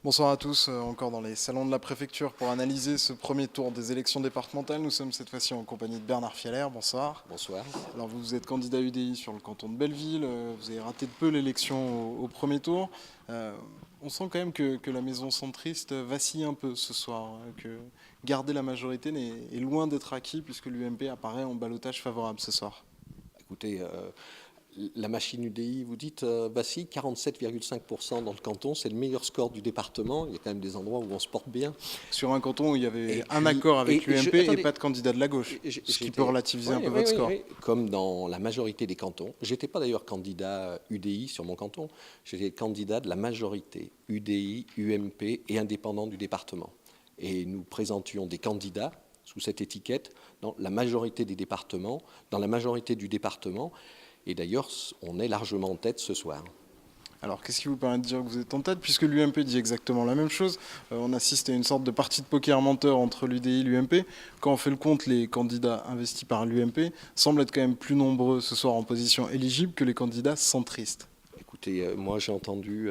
Bonsoir à tous, encore dans les salons de la préfecture pour analyser ce premier tour des élections départementales. Nous sommes cette fois-ci en compagnie de Bernard Fialer. Bonsoir. Bonsoir. Alors vous êtes candidat UDI sur le canton de Belleville, vous avez raté de peu l'élection au premier tour. On sent quand même que la maison centriste vacille un peu ce soir, hein, que garder la majorité est loin d'être acquis puisque l'UMP apparaît en ballottage favorable ce soir. Écoutez, la machine UDI, vous dites, vacille 47,5% dans le canton, c'est le meilleur score du département. Il y a quand même des endroits où on se porte bien. Sur un canton où il y avait Et un puis- accord avec l'UMP et attendez, pas de candidat de la gauche, ce qui peut relativiser un peu votre score. Oui, comme dans la majorité des cantons. J'étais pas d'ailleurs candidat UDI sur mon canton, j'étais candidat de la majorité UDI, UMP et indépendant du département. Et nous présentions des candidats sous cette étiquette dans la majorité des départements, dans la majorité du département. Et d'ailleurs, on est largement en tête ce soir. Alors, qu'est-ce qui vous permet de dire que vous êtes en tête, puisque l'UMP dit exactement la même chose. On assiste à une sorte de partie de poker menteur entre l'UDI et l'UMP. Quand on fait le compte, les candidats investis par l'UMP semblent être quand même plus nombreux ce soir en position éligible que les candidats centristes. Écoutez, moi j'ai entendu,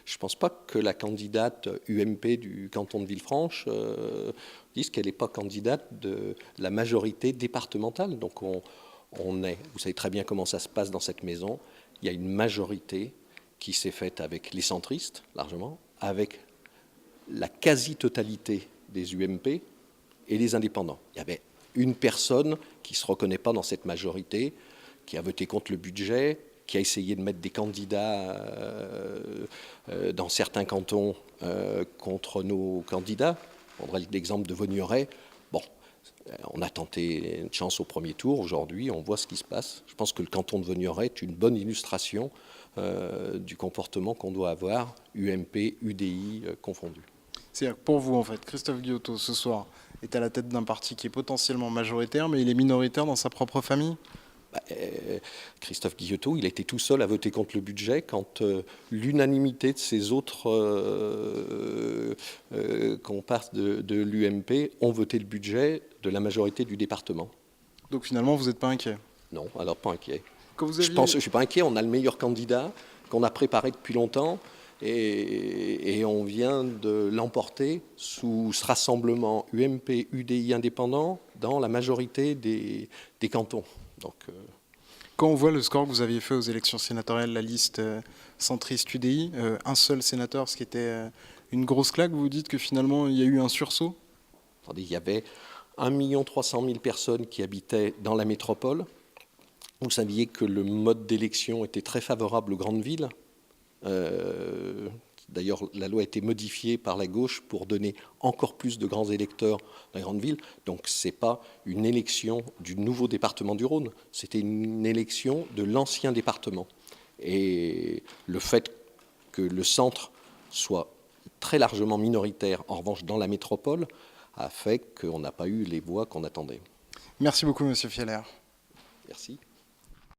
je ne pense pas que la candidate UMP du canton de Villefranche dise qu'elle n'est pas candidate de la majorité départementale. Donc vous savez très bien comment ça se passe dans cette maison. Il y a une majorité qui s'est faite avec les centristes, largement, avec la quasi-totalité des UMP et les indépendants. Il y avait une personne qui ne se reconnaît pas dans cette majorité, qui a voté contre le budget, qui a essayé de mettre des candidats dans certains cantons contre nos candidats. On prendrait l'exemple de Vaugneray. Bon, on a tenté une chance au premier tour. Aujourd'hui, on voit ce qui se passe. Je pense que le canton de Vaugneray est une bonne illustration du comportement qu'on doit avoir, UMP, UDI confondus. C'est-à-dire que pour vous, en fait, Christophe Guillotot, ce soir, est à la tête d'un parti qui est potentiellement majoritaire, mais il est minoritaire dans sa propre famille ? Christophe Guillotot, il a été tout seul à voter contre le budget quand l'unanimité de ses autres comparses de l'UMP ont voté le budget de la majorité du département. Donc finalement, vous n'êtes pas inquiet ? Non, alors pas inquiet. Quand vous Je ne suis pas inquiet, on a le meilleur candidat qu'on a préparé depuis longtemps et on vient de l'emporter sous ce rassemblement UMP, UDI indépendant dans la majorité des cantons. Donc, quand on voit le score que vous aviez fait aux élections sénatoriales, la liste centriste UDI, un seul sénateur, ce qui était une grosse claque, vous dites que finalement il y a eu un sursaut ? Attendez, il y avait 1 300 000 personnes qui habitaient dans la métropole. Vous saviez que le mode d'élection était très favorable aux grandes villes. D'ailleurs, la loi a été modifiée par la gauche pour donner encore plus de grands électeurs dans les grandes villes. Donc, ce n'est pas une élection du nouveau département du Rhône, c'était une élection de l'ancien département. Et le fait que le centre soit très largement minoritaire, en revanche, dans la métropole, a fait qu'on n'a pas eu les voix qu'on attendait. Merci beaucoup, Monsieur Fialer. Merci.